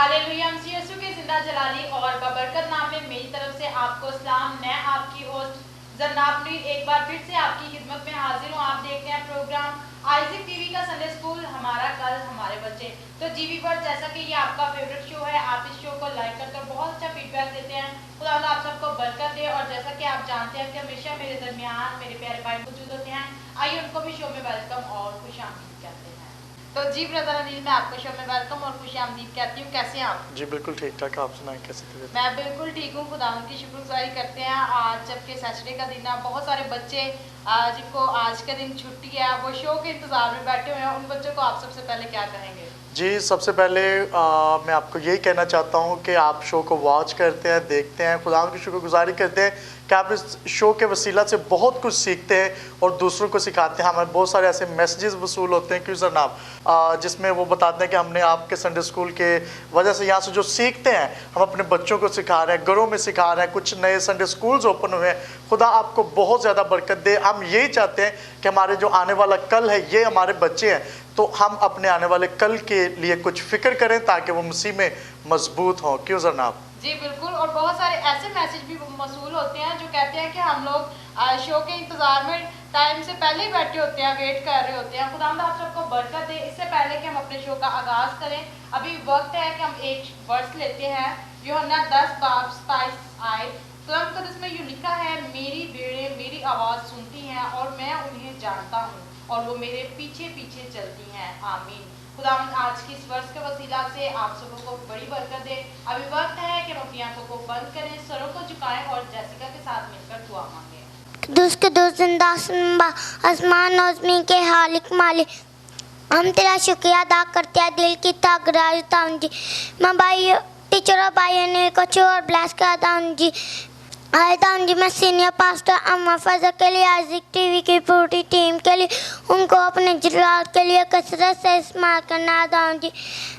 Hallelujah. हम यीशु के जिंदा जलाली और बबरकत नाम में मेरी तरफ से आपको सलाम। मैं आपकी होस्ट जन्नात मीर एक बार फिर से आपकी खिदमत में हाजिर हूँ। आप देखते हैं प्रोग्राम आइज़िक टीवी का संडे स्कूल, हमारा कल हमारे बच्चे। तो जीवी पर जैसा कि ये आपका फेवरेट शो है, आप इस शो को लाइक करके बहुत अच्छा फीडबैक देते हैं। खुदा आप सबको बरकत दे। और जैसा कि आप जानते हैं कि हमेशा मेरे दरमियान मेरे प्यारे भाई मौजूद होते हैं। आइए उनको भी शो में वेलकम और खुशामदीद कहते हैं। तो जी ब्रदर अनिल, मैं आपको शो में वेलकम और खुशामदीद कहती हूँ। कैसे हैं आप? जी बिल्कुल ठीक ठाक। आप सुनाएं कैसे थे? मैं बिल्कुल ठीक हूँ। खुदा की शुक्रगुजारी करते हैं। आज जबकि सैटरडे का दिन है, बहुत सारे बच्चे जिनको आज का दिन छुट्टी है वो शो के इंतजार में बैठे हुए हैं। उन बच्चों को आप सबसे पहले क्या कहेंगे? जी सबसे पहले मैं आपको यही कहना चाहता हूँ कि आप शो को वॉच करते हैं, देखते हैं, खुदा की शुक्रगुजारी करते हैं कि आप इस शो के वसीला से बहुत कुछ सीखते हैं और दूसरों को सिखाते हैं। हमें बहुत सारे ऐसे मैसेजेस वसूल होते हैं क्यों सर नाम, जिसमें वो बताते हैं कि हमने आपके संडे स्कूल के वजह से यहाँ से जो सीखते हैं हम अपने बच्चों को सिखा रहे हैं, घरों में सिखा रहे हैं। कुछ नए संडे स्कूल्स ओपन हुए हैं। खुदा आपको बहुत ज़्यादा बरकत दे। हम यही चाहते हैं कि हमारे जो आने वाला कल है ये हमारे बच्चे हैं, तो हम अपने आने वाले कल के लिए कुछ फिक्र करें ताकि वो मसीह में मजबूत हों। क्यों जनाब? जी बिल्कुल। और बहुत सारे ऐसे मैसेज भी मौसूल होते हैं जो कहते हैं कि हम लोग शो के इंतज़ार में टाइम से पहले ही बैठे होते हैं, वेट कर रहे होते हैं। खुदावंद आप सबको बरकत दे। इससे पहले कि हम अपने शो का आगाज़ करें, अभी वक्त है कि हम एक वर्स लेते हैं। यूहन्ना 10:27 आए कलम कदस में यूँ लिखा है, मेरी भेड़ें मेरी आवाज़ सुनती हैं और मैं उन्हें जानता हूँ और वो मेरे पीछे पीछे चलती हैं। आमीन। खुदावंद आज की इस वर्ष के वसीला से आप सबों को बड़ी बरकत दे। अभी वक्त है कि हम अपनी आंखों को बंद करें, सरों को झुकाएं और जैसिका के साथ मिलकर दुआ मांगें। दुष्ट जिंदा आसमान और ज़मीन के हालिक मालिक, हम तेरा शुक्रिया अदा करते हैं दिल की ताकत जी। मैं भाई टीचर और भाई ने कुछ और ब्लेस करता हूँ जी। आयता जी मैं सीनियर पास्टर अम्मा फजल के लिए, आइज़िक टीवी की पूरी टीम के लिए, उनको अपने जलाल के लिए कसरत से इस्तेमाल करना आता हूँ जी।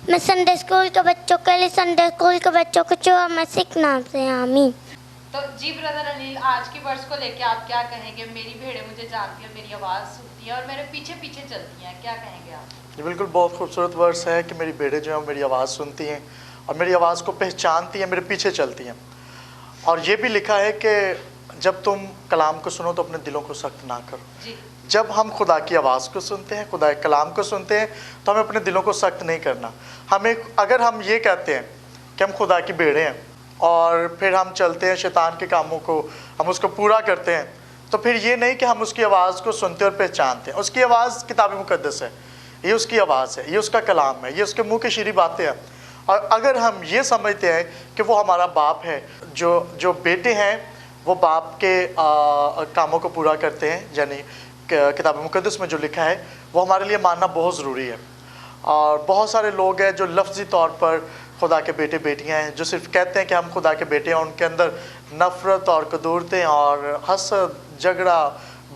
मैं संडे स्कूल के बच्चों के लिए, संडे स्कूल के बच्चों को जो मैं सीखना से। आमीन। तो जी ब्रदर अनिल, आज की वर्ष को लेके आप क्या कहेंगे? मेरी भेड़ें मुझे जानती है, मेरी आवाज़ सुनती है और मेरे पीछे पीछे चलती हैं, क्या कहेंगे आप? जी बिल्कुल, बहुत खूबसूरत वर्स है कि मेरी भेड़ें जो हैं मेरी आवाज़ सुनती हैं और मेरी आवाज़ को पहचानती हैं, मेरे पीछे चलती हैं। और ये भी लिखा है कि जब तुम कलाम को सुनो तो अपने दिलों को सख्त ना करो। जी। जब हम खुदा की आवाज़ को सुनते हैं, खुदा के कलाम को सुनते हैं, तो हमें अपने दिलों को सख्त नहीं करना। हमें अगर हम ये कहते हैं कि हम खुदा की भेड़ें हैं और फिर हम चलते हैं शैतान के कामों को, हम उसको पूरा करते हैं, तो फिर ये नहीं कि हम उसकी आवाज़ को सुनते और पहचानते हैं। उसकी आवाज़ किताब मुकद्दस है, ये उसकी आवाज़ है, ये उसका कलाम है, ये उसके मुँह की शीरी बातें हैं। और अगर हम ये समझते हैं कि वो हमारा बाप है, जो बेटे हैं वो बाप के कामों को पूरा करते हैं, यानी किताब मुकद्दस में जो लिखा है वो हमारे लिए मानना बहुत ज़रूरी है। और बहुत सारे लोग हैं जो लफ्ज़ी तौर पर खुदा के बेटे बेटियां हैं, जो सिर्फ कहते हैं कि हम खुदा के बेटे हैं, उनके अंदर नफ़रत और कदूरतें और हसद, झगड़ा,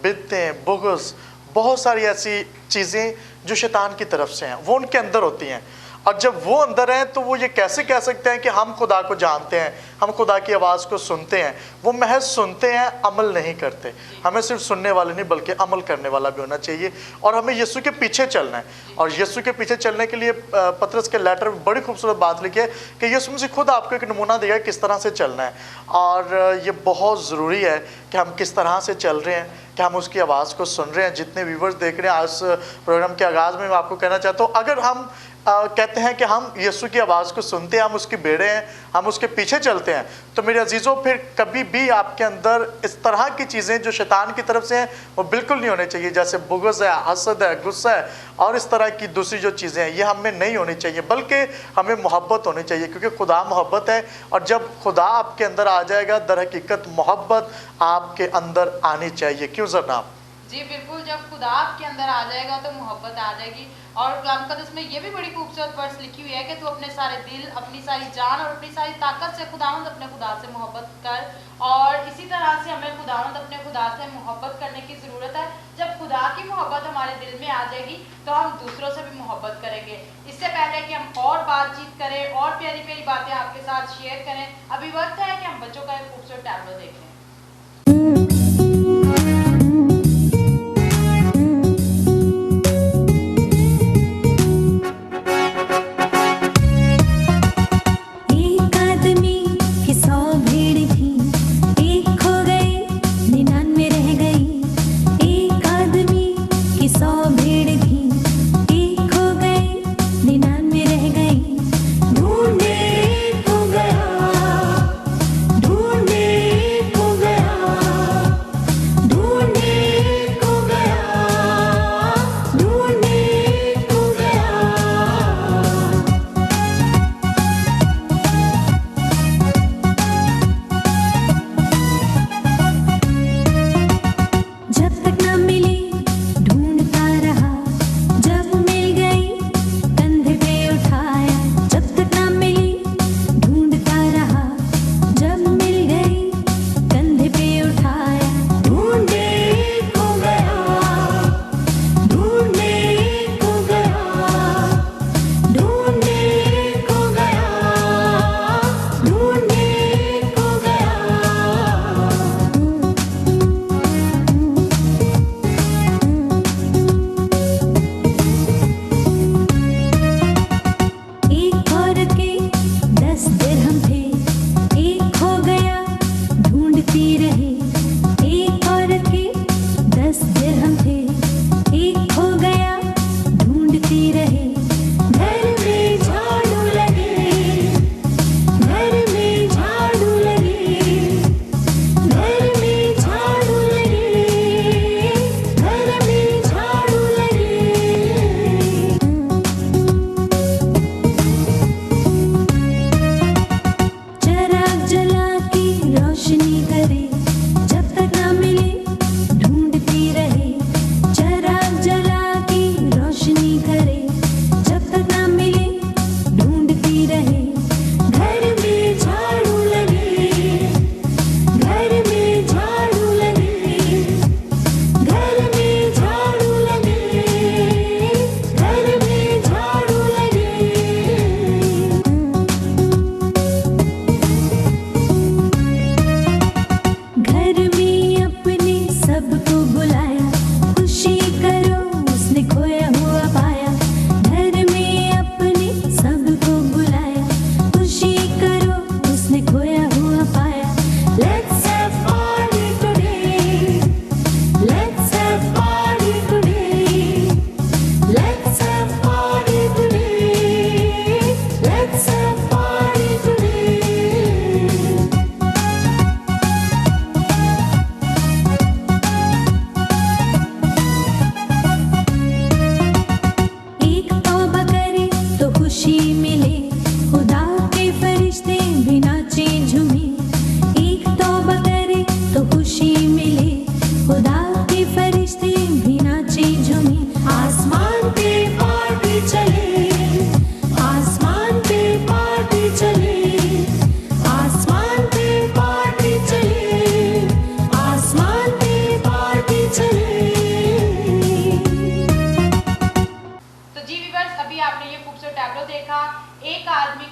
बिदतें, बुग़्ज़, बहुत सारी ऐसी चीज़ें जो शैतान की तरफ से हैं वो उनके अंदर होती हैं। और जब वो अंदर हैं तो वो ये कैसे कह सकते हैं कि हम खुदा को जानते हैं, हम खुदा की आवाज़ को सुनते हैं? वो महज सुनते हैं, अमल नहीं करते। हमें सिर्फ सुनने वाले नहीं बल्कि अमल करने वाला भी होना चाहिए। और हमें यीशु के पीछे चलना है। और यीशु के पीछे चलने के लिए पतरस के लेटर में बड़ी खूबसूरत बात लिखी है कि यीशु मसीह खुद आपको एक नमूना देगा किस तरह से चलना है। और ये बहुत ज़रूरी है कि हम किस तरह से चल रहे हैं, कि हम उसकी आवाज़ को सुन रहे हैं। जितने व्यूवर्स देख रहे हैं आज प्रोग्राम के आगाज़ में मैं आपको कहना चाहता हूँ, अगर हम कहते हैं कि हम यीशु की आवाज़ को सुनते हैं, हम उसकी भेड़ें हैं, हम उसके पीछे चलते हैं, तो मेरे अजीज़ों फिर कभी भी आपके अंदर इस तरह की चीज़ें जो शैतान की तरफ से हैं वो बिल्कुल नहीं होने चाहिए। जैसे बुग़्ज़ है, हसद है, गुस्सा है और इस तरह की दूसरी जो चीज़ें हैं ये हमें नहीं होनी चाहिए, बल्कि हमें मोहब्बत होनी चाहिए, क्योंकि खुदा मोहब्बत है। और जब खुदा आपके अंदर आ जाएगा, दर हकीकत मोहब्बत आपके अंदर आनी चाहिए। क्यों जनाब? जी बिल्कुल, जब खुदा आपके अंदर आ जाएगा तो मोहब्बत आ जाएगी। और कलाम मुकद्दस में ये भी बड़ी खूबसूरत वर्स लिखी हुई है कि तू अपने सारे दिल, अपनी सारी जान और अपनी सारी ताकत से खुदावंद अपने खुदा से मोहब्बत कर। और इसी तरह से हमें खुदावंद अपने खुदा से मोहब्बत करने की ज़रूरत है। जब खुदा की मोहब्बत हमारे दिल में आ जाएगी तो हम दूसरों से भी मोहब्बत करेंगे। इससे पहले कि हम और बातचीत करें और प्यारी प्यारी बातें आपके साथ शेयर करें, अभी वक्त है कि हम बच्चों का एक खूबसूरत टैबलो देखें।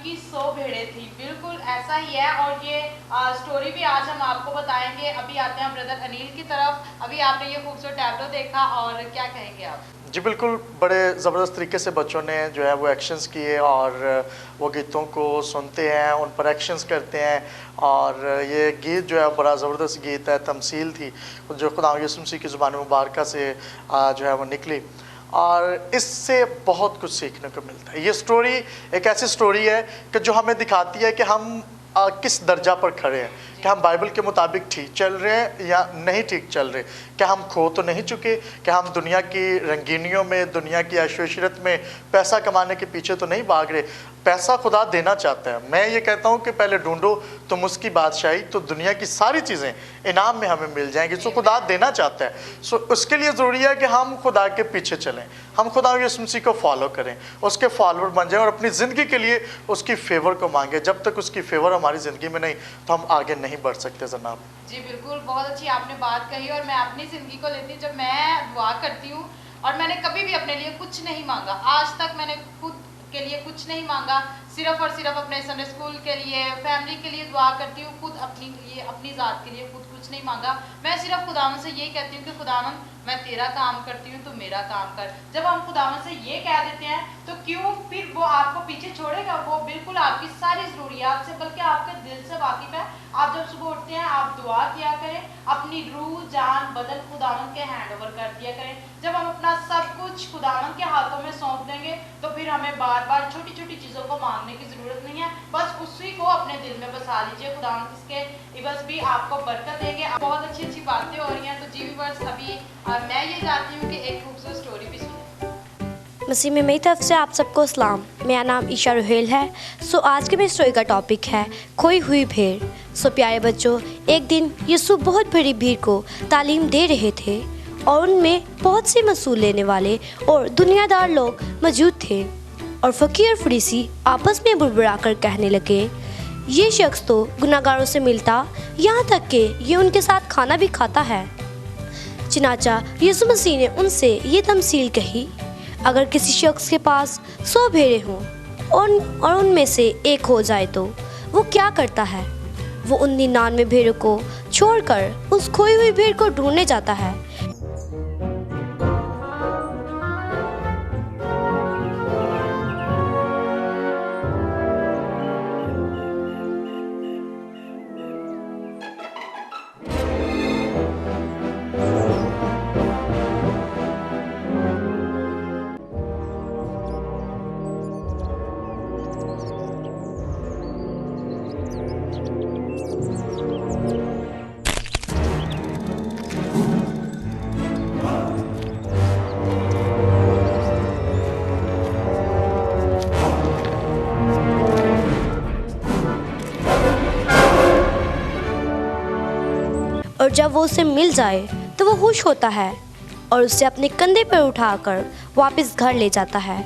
उनकी 100 भेड़ें थी। बिल्कुल ऐसा ही है और ये स्टोरी भी आज हम आपको बताएंगे। अभी आते हैं ब्रदर अनिल की तरफ। अभी आपने ये खूबसूरत टैब्लो देखा और क्या कहेंगे आप? जी बिल्कुल, बड़े ज़बरदस्त तरीके से बच्चों ने जो है वो एक्शंस किए और वो गीतों को सुनते हैं, उन पर एक्शंस करते हैं। और ये गीत जो है बड़ा ज़बरदस्त गीत है, तमसील थी जो खुदा यीशु मसीह की ज़ुबान मुबारक से जो है वो निकली और इससे बहुत कुछ सीखने को मिलता है। ये स्टोरी एक ऐसी स्टोरी है कि जो हमें दिखाती है कि हम किस दर्जा पर खड़े हैं, क्या हम बाइबल के मुताबिक ठीक चल रहे हैं या नहीं ठीक चल रहे, क्या हम खो तो नहीं चुके, क्या हम दुनिया की रंगीनियों में, दुनिया की ऐशो-इशरत में पैसा कमाने के पीछे तो नहीं भाग रहे। पैसा खुदा देना चाहता है। मैं ये कहता हूँ कि पहले ढूंढो तुम उसकी बादशाही, तो दुनिया की सारी चीज़ें इनाम में हमें मिल जाएंगी। सो खुदा देना चाहता है। सो उसके लिए ज़रूरी है कि हम खुदा के पीछे चलें, हम खुदा यीशु मसीह को फॉलो करें, उसके फॉलोअर बन जाएं और अपनी ज़िंदगी के लिए उसकी फेवर को मांगें। जब तक उसकी फेवर हमारी ज़िंदगी में नहीं तो हम आगे नहीं बढ़ सकते जनाब। जी बिल्कुल, बहुत अच्छी आपने बात कही। और मैं अपनी ज़िंदगी को लेती हूँ, जब मैं दुआ करती हूँ और मैंने कभी भी अपने लिए कुछ नहीं मांगा, आज तक मैंने खुद के लिए कुछ नहीं मांगा, सिर्फ और सिर्फ अपने संडे स्कूल के लिए, फैमिली के लिए दुआ करती हूँ, खुद अपनी ज़ात के लिए खुद कुछ नहीं मांगा। मैं सिर्फ खुदावन से यही कहती हूँ कि खुदावन मैं तेरा काम करती हूँ, तो मेरा काम कर। जब हम खुदावन से ये कह देते हैं तो क्यों फिर वो आपको पीछे छोड़ेगा? वो बिल्कुल आपकी सारी ज़रूरियात से, बल्कि आपके दिल से वाकिफ़ है। आप जब सुबह उठते हैं आप दुआ किया करें, अपनी रूह जान बदन खुदावन के हैंड ओवर कर दिया करें। जब हम अपना सब कुछ खुदावन के हाथों में सौंप देंगे तो फिर हमें बार बार छोटी छोटी चीज़ों को मांगने की ज़रूरत नहीं है। बस उसी को अपने दिल में बसा लीजिए, खुदावन इसके इवज़ भी आपको बरकत देंगे। बहुत अच्छी अच्छी बातें हो रही हैं। तो जी व्यूअर्स, अभी मैं ये चाहती हूँ कि एक खूबसूरत स्टोरी भी सुनें। मसीह में मेरी तरफ से आप सबको सलाम। मेरा नाम ईशा रुहेल है। सो आज के मेरी स्टोरी का टॉपिक है खोई हुई भेड़। सो प्यारे बच्चों, एक दिन यीशु बहुत बड़ी भीड़ को तालीम दे रहे थे और उनमें बहुत से मसूल लेने वाले और दुनियादार लोग मौजूद थे। और फ़कीर और फरीसी आपस में बुड़बुड़ाकर कहने लगे, ये शख्स तो गुनाहगारों से मिलता, यहाँ तक कि ये उनके साथ खाना भी खाता है। चनाचा यीशु मसीह ने उनसे ये तमसील कही, अगर किसी शख्स के पास 100 भेड़ें हों और उनमें से एक हो जाए तो वो क्या करता है? वो उन 99 भेड़ों को छोड़कर उस खोई हुई भेड़ को ढूंढने जाता है। और जब वो उसे मिल जाए तो वो खुश होता है और उसे अपने कंधे पर उठाकर वापस घर ले जाता है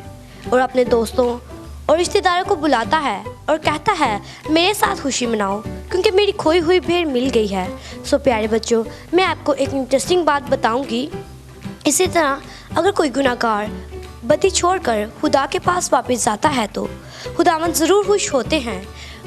और अपने दोस्तों और रिश्तेदारों को बुलाता है और कहता है, मेरे साथ खुशी मनाओ क्योंकि मेरी खोई हुई भेड़ मिल गई है। सो प्यारे बच्चों, मैं आपको एक इंटरेस्टिंग बात बताऊंगी। इसी तरह अगर कोई गुनाहगार बदी छोड़कर खुदा के पास वापस जाता है तो खुदावंद ज़रूर खुश होते हैं।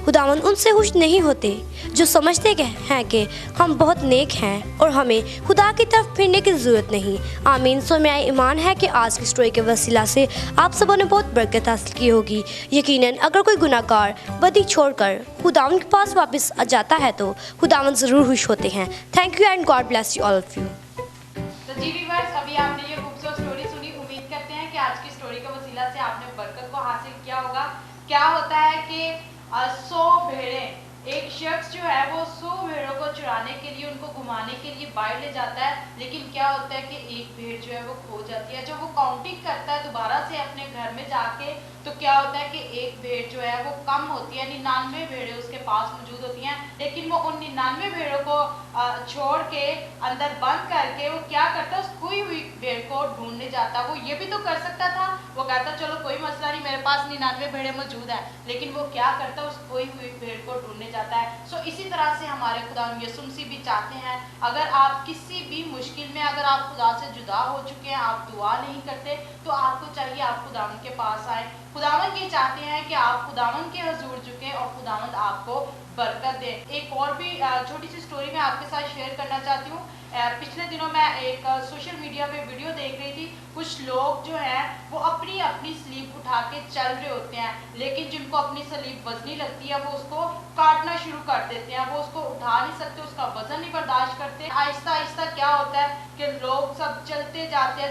खुदावंद उनसे खुश नहीं होते जो समझते हैं कि हम बहुत नेक हैं और हमें खुदा की तरफ फिरने की ज़रूरत नहीं। आमीन। सो मेरा ईमान है कि आज की स्टोरी के वसीला से आप सबों ने बहुत बरकत हासिल की होगी। यकीनन अगर कोई गुनाहगार बदी छोड़कर खुदावंद के पास वापस जाता है तो खुदावंद ज़रूर खुश होते हैं। Thank you and God bless you all of you. तो जी व्यूअर्स, अभी आपने ये खूबसूरत स्टोरी सुनी। उम्मीद करते हैं कि आज की स्टोरी के वसीला से आपने बरकत को हासिल किया होगा। क्या होता है कि 100 भेड़ें, एक शख्स जो है वो 100 भेड़ों को चुराने के लिए, उनको घुमाने के लिए बाहर ले जाता है। लेकिन क्या होता है कि एक भेड़ जो है वो खो जाती है। जब वो काउंटिंग करता है दोबारा से अपने घर में जाके, तो क्या होता है कि एक भेड़ जो है वो कम होती है। 99 भेड़ें उसके पास मौजूद होती हैं, लेकिन वो उन 99 भेड़ों को छोड़ के अंदर बंद करके वो क्या करता है, उस खोई हुई भेड़ को ढूंढने जाता। वो ये भी तो कर सकता था, वो कहता चलो कोई मसला नहीं, मेरे पास 99 भेड़ें मौजूद हैं, लेकिन वो क्या करता है, उस खोई हुई भेड़ को ढूंढने जाता है। सो इसी तरह से हमारे खुदा यीशु मसीह भी चाहते हैं, अगर आप किसी भी मुश्किल में अगर आप खुदा से जुदा हो चुके हैं, आप दुआ नहीं करते, तो आपको चाहिए आप खुदावंद के पास आए। खुदावंद ये चाहते हैं कि आप खुदावंद के हजूर झुकें और खुदावंद आपको बरकत दे। एक और भी छोटी सी स्टोरी मैं आपके साथ शेयर करना चाहती हूँ। पिछले दिनों मैं एक सोशल मीडिया पे वीडियो देख रही थी। कुछ लोग जो हैं वो अपनी अपनी स्लीप उठा के चल रहे होते हैं, लेकिन जिनको अपनी स्लीप वजनी लगती है वो उसको काटना शुरू कर देते हैं, वो उसको उठा नहीं सकते, उसका वजन नहीं बर्दाश्त करते। आहिस्ता आहिस्ता क्या होता है कि लोग सब चलते जाते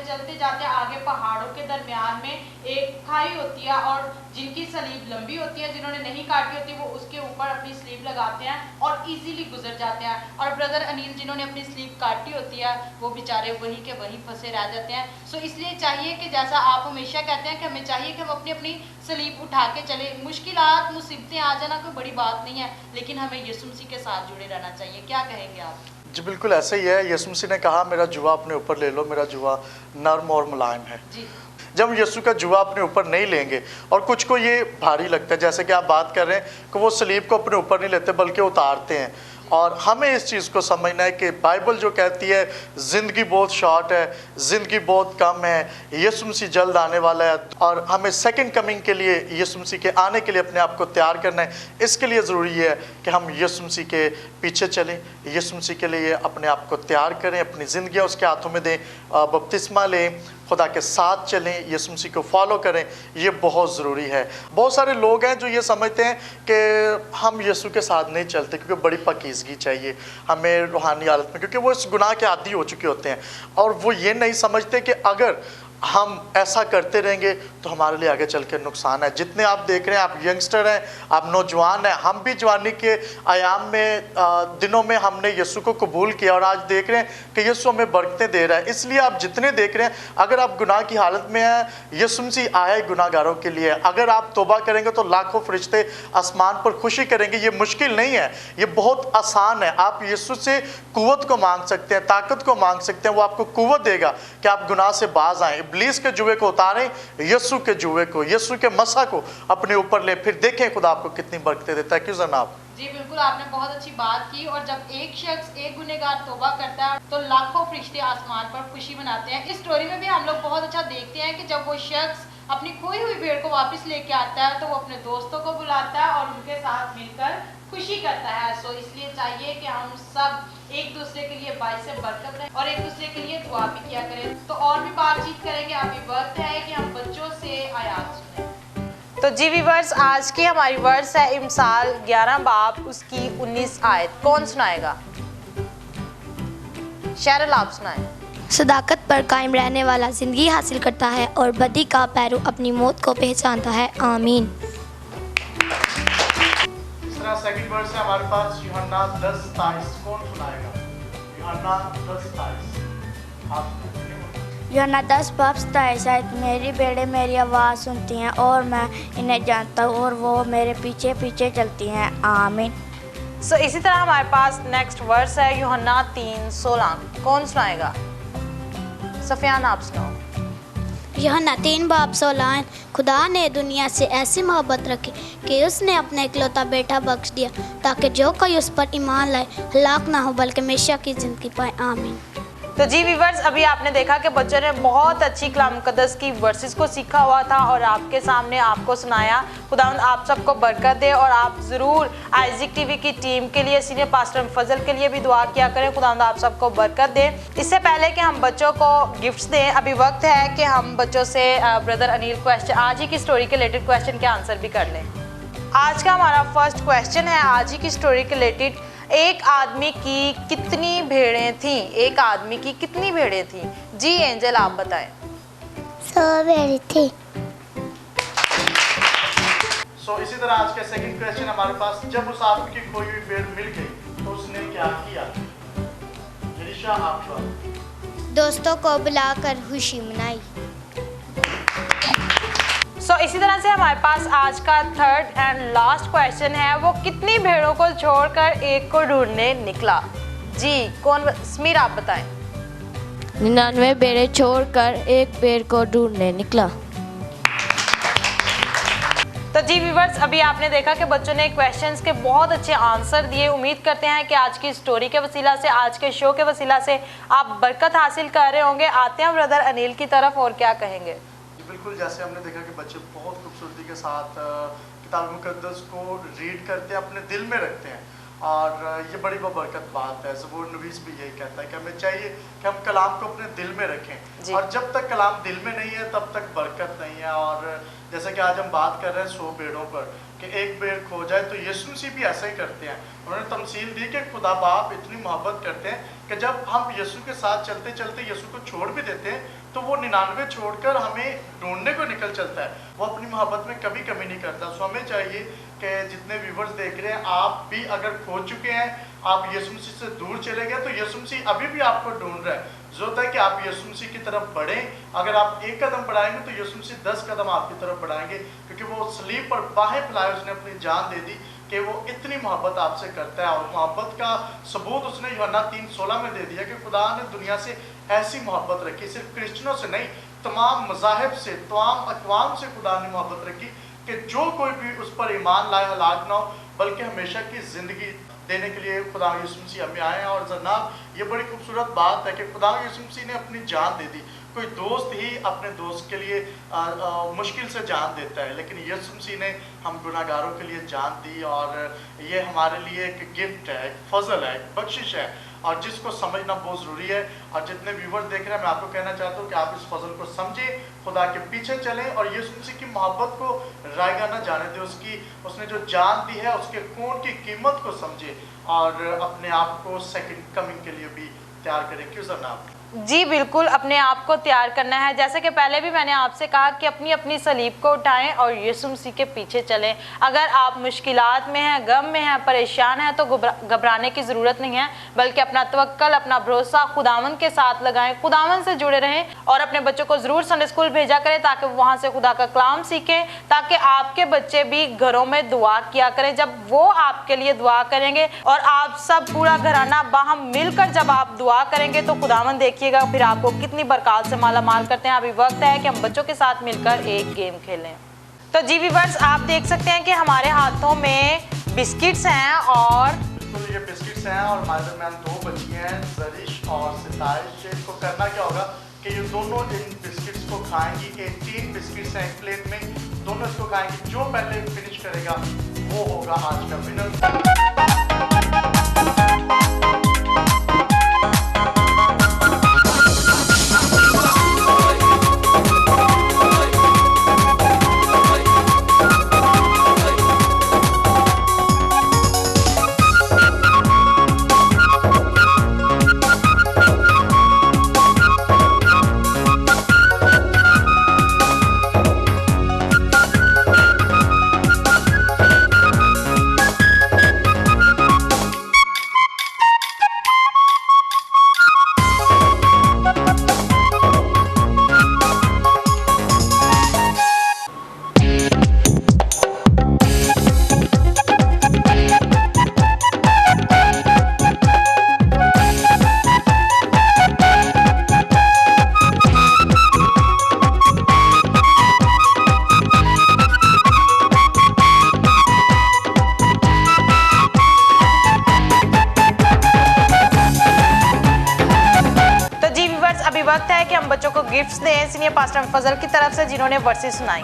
हैं, आगे पहाड़ों के दरमियान में एक खाई होती है और जिनकी स्लीप लंबी होती है, जिन्होंने नहीं काटी होती, वो उसके ऊपर अपनी स्लीप लगाते हैं और इजीली गुजर जाते हैं। और ब्रदर अनिल जिन्होंने अपनी स्लीप काटी होती है वो बेचारे वहीं के वहीं फंसे रह जाते हैं। सो इसलिए चाहिए कि जैसा आप हमेशा कहते हैं कि हमें चाहिए कि हम अपनी अपनी स्लीप उठा के चले। मुश्किलात मुसीबतें आ जाना कोई बड़ी बात नहीं है, लेकिन हमें यीशु मसीह के साथ जुड़े रहना चाहिए। क्या कहेंगे आप? जी बिल्कुल ऐसे ही है। यीशु मसीह ने कहा मेरा जुआ अपने ऊपर ले लो, मेरा जुआ नर्म और मुलायम है। जी जब हम यीशु का जुआ अपने ऊपर नहीं लेंगे, और कुछ को ये भारी लगता है, जैसे कि आप बात कर रहे हैं कि वो स्लीप को अपने ऊपर नहीं लेते बल्कि उतारते हैं, और हमें इस चीज़ को समझना है कि बाइबल जो कहती है ज़िंदगी बहुत शॉर्ट है, ज़िंदगी बहुत कम है, यीशु मसीह जल्द आने वाला है, और हमें सेकंड कमिंग के लिए यीशु मसीह के आने के लिए अपने आप को तैयार करना है। इसके लिए ज़रूरी है कि हम यीशु मसीह के पीछे चलें, यीशु मसीह के लिए अपने आप को तैयार करें, अपनी ज़िंदगियाँ उसके हाथों में दें, बपतिस्मा लें, खुदा के साथ चलें, यीशु मसीह को फॉलो करें। ये बहुत ज़रूरी है। बहुत सारे लोग हैं जो ये समझते हैं कि हम यीशु के साथ नहीं चलते क्योंकि बड़ी पाकीज़गी चाहिए हमें रूहानी हालत में, क्योंकि वो इस गुनाह के आदी हो चुके होते हैं, और वो ये नहीं समझते कि अगर हम ऐसा करते रहेंगे तो हमारे लिए आगे चल के नुकसान है। जितने आप देख रहे हैं, आप यंगस्टर हैं, आप नौजवान हैं, हम भी जवानी के आयाम में दिनों में हमने यीशु को कबूल किया और आज देख रहे हैं कि यीशु हमें बरकतें दे रहा है। इसलिए आप जितने देख रहे हैं, अगर आप गुनाह की हालत में हैं, यीशु मसीह आया है गुनाहगारों के लिए। अगर आप तौबा करेंगे तो लाखों फरिश्ते आसमान पर खुशी करेंगे। ये मुश्किल नहीं है, ये बहुत आसान है। आप यीशु से कुव्वत को मांग सकते हैं, ताकत को मांग सकते हैं, वो आपको कुव्वत देगा कि आप गुनाह से बाज आएँ। इब्लीस के जुए को उतारें, यीशु के जुए को, यीशु के मसा को अपने ऊपर ले, फिर देखें खुदा आपको कितनी बरकतें देता है। क्यों जनाब? जी बिल्कुल, आपने बहुत अच्छी बात की। और जब एक शख्स, एक गुनहगार तौबा करता है तो लाखों फरिश्ते आसमान पर खुशी मनाते हैं। इस स्टोरी में भी हम लोग बहुत अच्छा देखते हैं कि जब वो शख्स अपनी खोई हुई भेड़ को वापस लेके आता है तो वो अपने दोस्तों को बुलाता है और उनके साथ मिलकर खुशी करता है। सो इसलिए चाहिए कि हम सब एक दूसरे के लिए बाइस से बरकत रहें और एक दूसरे के लिए दुआ भी किया करें। तो और भी बातचीत करेंगे। अभी वक्त है कि हम बच्चों से आयात सुनें। तो जी वीवर्स, आज की हमारी वर्स है इमसाल 11 बाब उसकी 19 आयत। कौन सुनाएगा? शरल आप सुनाएं। सदाकत पर कायम रहने वाला ज़िंदगी हासिल करता है और बदी का पैरू अपनी मौत को पहचानता है। आमीन। सेकंड वर्स है हमारे पास यूहन्ना 10:23। कौन सुनाएगा? यूहन्ना 10:23। यूहन्ना 10:27। मेरी भेड़ें मेरी आवाज़ सुनती हैं और मैं इन्हें जानता हूँ और वो मेरे पीछे पीछे चलती हैं। आमीन। सो इसी तरह हमारे पास नेक्स्ट वर्स है यूहन्ना 3:16। कौन सुनाएगा? सफियान आप सुनाओ। यूहन्ना 3:16। खुदा ने दुनिया से ऐसी मोहब्बत रखी कि उसने अपना इकलौता बेटा बख्श दिया ताकि जो कोई उस पर ईमान लाए हलाक ना हो बल्कि हमेशा की ज़िंदगी पाए। आमीन। तो जी व्यूअर्स, अभी आपने देखा कि बच्चों ने बहुत अच्छी कलाम मुकद्दस की वर्सेस को सीखा हुआ था और आपके सामने आपको सुनाया। खुदावंद आप सबको बरकत दे और आप ज़रूर आइज़िक टीवी की टीम के लिए, सीनियर पास्टर फजल के लिए भी दुआ किया करें। खुदावंद आप सबको बरकत दे। इससे पहले कि हम बच्चों को गिफ्ट्स दें, अभी वक्त है कि हम बच्चों से ब्रदर अनिल क्वेश्चन, आज ही की स्टोरी के रिलेटेड क्वेश्चन के आंसर भी कर लें। आज का हमारा फर्स्ट क्वेश्चन है आज ही की स्टोरी के रिलेटेड। एक आदमी की कितनी भेड़ें थीं? एक आदमी की कितनी भेड़ें थीं? जी एंजल आप बताएं। 100 भेड़ें थी। सो इसी तरह आज का सेकंड क्वेश्चन हमारे पास, जब उस आदमी की खोई हुई भेड़ मिल गई तो उसने क्या किया? जरीशा आप बताओ। दोस्तों को बुलाकर खुशी मनाई। सो इसी तरह से हमारे पास आज का थर्ड एंड लास्ट क्वेश्चन है, वो कितनी भेड़ों को छोड़कर एक को ढूंढने निकला? जी कौन? समीर आप बताएं। 99 भेड़ें छोड़कर एक भेड़ को ढूंढने निकला। तो जी व्यूवर्स, अभी आपने देखा कि बच्चों ने क्वेश्चंस के बहुत अच्छे आंसर दिए। उम्मीद करते हैं कि आज की स्टोरी के वसीला से, आज के शो के वसीला से आप बरकत हासिल कर रहे होंगे। आते हैं ब्रदर अनिल की तरफ, और क्या कहेंगे? बिल्कुल, जैसे हमने देखा कि बच्चे बहुत खूबसूरती के साथ किताब मुकद्दस को रीड करते हैं, अपने दिल में रखते हैं, और ये बड़ी बरकत बात है। ज़बूर नवीस भी यही कहता है कि हमें चाहिए कि हम कलाम को अपने दिल में रखें, और जब तक कलाम दिल में नहीं है तब तक बरकत नहीं है। और जैसे कि आज हम बात कर रहे हैं 100 भेड़ों पर, कि एक भेड़ खो जाए, तो यीशु मसीह भी ऐसा ही करते हैं। उन्होंने तमसील दी कि खुदा बाप इतनी मोहब्बत करते हैं कि जब हम यीशु के साथ चलते चलते यीशु को छोड़ भी देते हैं, तो वो 99 छोड़कर हमें ढूंढने को निकल चलता है। वो अपनी मोहब्बत में कभी कमी नहीं करता। सो हमें चाहिए कि जितने व्यूवर्स देख रहे हैं, आप भी अगर खो चुके हैं, आप यीशु मसीह से दूर चले गए, तो यीशु मसीह अभी भी आपको ढूंढ रहा है। ज़रूरत है कि आप यीशु मसीह की तरफ बढ़ें। अगर आप एक कदम बढ़ाएंगे तो यीशु मसीह 10 कदम आपकी तरफ बढ़ाएंगे, क्योंकि वो सलीब पर बाहें फैलाए उसने अपनी जान दे दी कि वो इतनी मोहब्बत आपसे करता है। और मोहब्बत का सबूत उसने यूहन्ना 3:16 में दे दिया कि खुदा ने दुनिया से ऐसी मोहब्बत रखी, सिर्फ क्रिश्चियनों से नहीं, तमाम मज़ाहिब से, तमाम अक़वाम से खुदा ने मोहब्बत रखी कि जो कोई भी उस पर ईमान लाए हलाक ना हो, बल्कि हमेशा की ज़िंदगी देने के लिए खुदा यीशु मसीह हमें आए हैं। और जनाब, ये बड़ी खूबसूरत बात है कि खुदा यीशु मसीह ने अपनी जान दे दी। कोई दोस्त ही अपने दोस्त के लिए मुश्किल से जान देता है, लेकिन यीशु मसीह ने हम गुनाहगारों के लिए जान दी, और ये हमारे लिए एक गिफ्ट है, एक फजल है, एक बख्शिश है, और जिसको समझना बहुत ज़रूरी है। और जितने व्यूवर्स देख रहे हैं, मैं आपको कहना चाहता हूँ कि आप इस फजल को समझें, खुदा के पीछे चलें, और यीशु मसीह की मोहब्बत को रायगा न जाने दें। उसने जो जान दी है, उसके खून की कीमत को समझें, और अपने आप को सेकंड कमिंग के लिए भी तैयार करें। क्यों जनाब? जी बिल्कुल, अपने आप को तैयार करना है। जैसे कि पहले भी मैंने आपसे कहा कि अपनी अपनी सलीब को उठाएं और यीशु मसीह के पीछे चलें। अगर आप मुश्किलात में हैं, गम में हैं, परेशान हैं, तो घबराने की ज़रूरत नहीं है, बल्कि अपना तवक्कल, अपना भरोसा खुदावन के साथ लगाएं, खुदावन से जुड़े रहें, और अपने बच्चों को ज़रूर संडे स्कूल भेजा करें ताकि वहाँ से खुदा का कलाम सीखें, ताकि आपके बच्चे भी घरों में दुआ किया करें। जब वो आपके लिए दुआ करेंगे और आप सब पूरा घराना बाहम मिलकर जब आप दुआ करेंगे, तो खुदावन देखिए फिर आपको कितनी बरकत से माला माल करते हैं। अभी वक्त है कि हम बच्चों के साथ मिलकर एक गेम खेलें। तो जी व्यूअर्स, आप देख सकते हैं कि हमारे हाथों में बिस्किट्स हैं, और बिल्कुल ये बिस्किट्स हैं, और हमारे दरमियान 2 बच्ची हैं, जरिश और सितारिश। इनको करना क्या होगा कि ये दोनों इन बिस्किट्स को खाएंगी। 18 बिस्किट्स हैं एक प्लेट में, दोनों इसको खाएंगी। जो पहले फिनिश करेगा वो होगा आज का विनर। वक्त है कि हम बच्चों को गिफ्ट्स दें सीनियर पास्टर फजल की तरफ से, जिन्होंने वर्सेस सुनाई।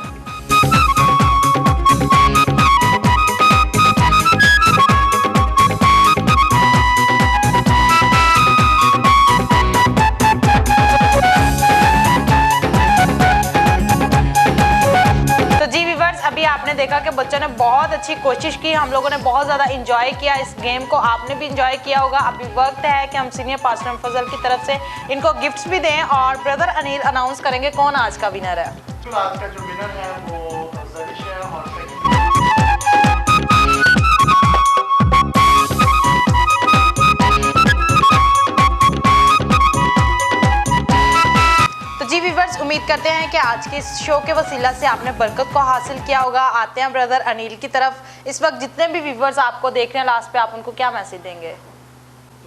आपने देखा कि बच्चों ने बहुत अच्छी कोशिश की, हम लोगों ने बहुत ज़्यादा इंजॉय किया इस गेम को, आपने भी इंजॉय किया होगा। अभी वक्त है कि हम सीनियर पास्टर फजल की तरफ से इनको गिफ्ट्स भी दें, और ब्रदर अनिल अनाउंस करेंगे कौन आज का विनर है। तो आज का जो विनर है वो जरिश है, और जी व्यूअर्स, उम्मीद करते हैं कि आज के इस शो के वसीला से आपने बरकत को हासिल किया होगा। आते हैं ब्रदर अनिल की तरफ। इस वक्त जितने भी व्यूअर्स आपको देख रहे हैं, लास्ट पे आप उनको क्या मैसेज देंगे?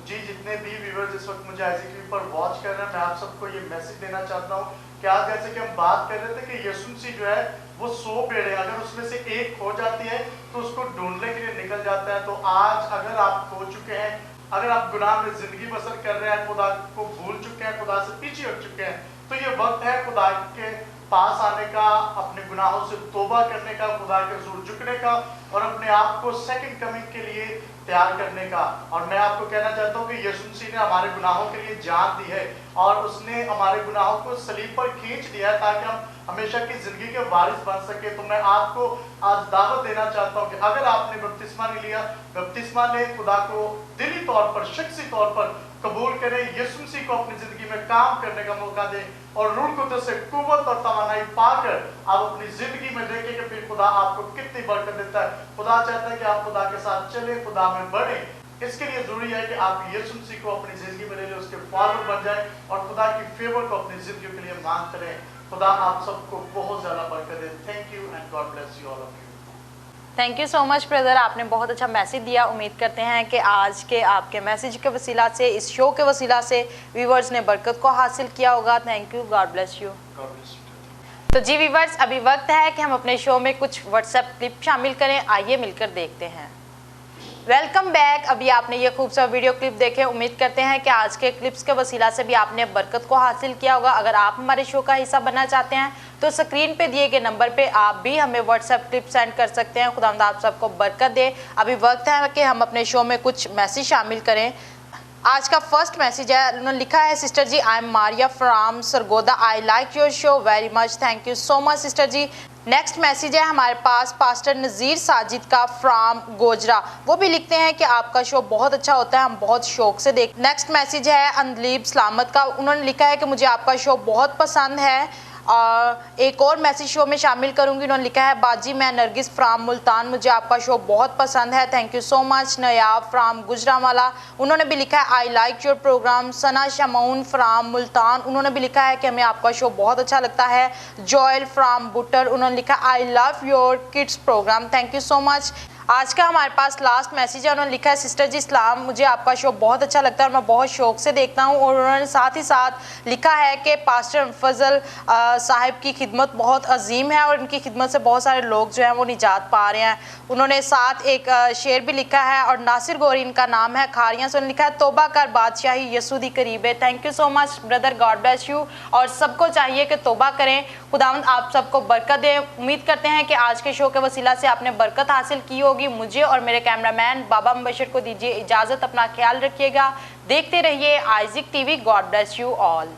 जी, जितने भी व्यूअर्स इस वक्त मुझे IGTV पर वॉच कर रहे हैं, मैं आप सबको ये मैसेज देना चाहता हूँ कि आज जैसे कि हम बात कर रहे थे कि यीशु मसीह जो है वो 100 भेड़ें, अगर उसमें से एक खो जाती है तो उसको ढूंढने के लिए निकल जाता है। तो आज अगर आप खो चुके हैं, अगर आप गुनाह में जिंदगी बसर कर रहे हैं, खुदा को भूल चुके हैं, खुदा से पीछे हट चुके हैं, तो ये वक्त है खुदा के पास आने का, अपने गुनाहों से तौबा करने का, खुदा के हुजूर झुकने का और अपने आप को सेकंड कमिंग के लिए तैयार करने का। और मैं आपको कहना चाहता हूँ कि यीशु मसीह ने हमारे गुनाहों के लिए जान दी है और उसने हमारे गुनाहों को सलीब पर खींच दिया है ताकि हम हमेशा की जिंदगी के वारिस बन सके। तो मैं आपको आज दावत देना चाहता हूँ कि अगर आपने बपतिस्मा नहीं लिया, बपतिस्मा ले, खुदा को दिली तौर पर, शख्सी तौर पर कबूल करें, यीशु मसीह को अपनी जिंदगी में काम करने का मौका दें और रूह कुद्दूस से कुव्वत और तवानाई पाकर आप अपनी जिंदगी में देखें कि फिर खुदा आपको कितनी बरकत देता है। खुदा चाहता है कि आप खुदा के साथ चले, खुदा में बढ़े। इसके लिए जरूरी है कि आप यीशु मसीह को अपनी जिंदगी में ले लें, उसके फॉलोअर बन जाए और खुदा की फेवर को अपनी जिंदगी के लिए मांगते रहें। खुदा आप सबको बहुत ज्यादा बरकत दे। Thank you and God bless you all of you. Thank you so much brother, आपने बहुत अच्छा मैसेज दिया। उम्मीद करते हैं कि आज के आपके मैसेज के वसीला से, इस शो के वसीला से व्यूवर्स ने बरकत को हासिल किया होगा। Thank you, God bless you. तो जी व्यूवर्स, अभी वक्त है कि हम अपने शो में कुछ व्हाट्सएप क्लिप शामिल करें। आइए मिलकर देखते हैं। Welcome back. अभी आपने ये खूबसूरत वीडियो क्लिप देखे। उम्मीद करते हैं कि आज के क्लिप्स के वसीला से भी आपने बरकत को हासिल किया होगा। अगर आप हमारे शो का हिस्सा बनना चाहते हैं तो स्क्रीन पे दिए गए नंबर पे आप भी हमें व्हाट्सएप क्लिप सेंड कर सकते हैं। खुदावंद आप सबको बरकत दे। अभी वक्त है कि हम अपने शो में कुछ मैसेज शामिल करें। आज का फर्स्ट मैसेज है, उन्होंने लिखा है, sister ji I am Maria from Sargodha, I like your show very much, thank you so much sister ji. Next message है हमारे पास पास्टर नज़ीर साजिद का फ्रॉम गोजरा, वो भी लिखते हैं कि आपका शो बहुत अच्छा होता है, हम बहुत शौक से देख। नेक्स्ट मैसेज है अंदलीब सलामत का, उन्होंने लिखा है कि मुझे आपका शो बहुत पसंद है। एक और मैसेज शो में शामिल करूंगी। उन्होंने लिखा है, बाजी मैं नरगिस फ्राम मुल्तान, मुझे आपका शो बहुत पसंद है, thank you so much. नयाब from Gujranwala, उन्होंने भी लिखा है, आई लाइक योर प्रोग्राम। सना शमौन फ्राम मुल्तान, उन्होंने भी लिखा है कि हमें आपका शो बहुत अच्छा लगता है। जॉयल फ्राम बुटर, उन्होंने लिखा, I love your kids programme, thank you so much. आज का हमारे पास लास्ट मैसेज है, उन्होंने लिखा है, सिस्टर जी इस्लाम, मुझे आपका शो बहुत अच्छा लगता है और मैं बहुत शौक से देखता हूँ। और उन्होंने साथ ही साथ लिखा है कि पास्टर फजल साहिब की खिदमत बहुत अजीम है और इनकी खिदमत से बहुत सारे लोग जो हैं वो निजात पा रहे हैं। उन्होंने साथ एक शेर भी लिखा है और नासिर गौरी इनका नाम है, खारियाँ से उन्होंने लिखा है, तोबा कर बादशाही यसुदी करीब है। Thank you so much brother, God bless you. और सबको चाहिए कि तोबा करें, खुदावंद आप सबको बरकत दे। उम्मीद करते हैं कि आज के शो के वसीला से आपने बरकत हासिल की होगी। मुझे और मेरे कैमरामैन बाबा मुबशर को दीजिए इजाज़त, अपना ख्याल रखिएगा। देखते रहिए Isaac TV, God bless you all.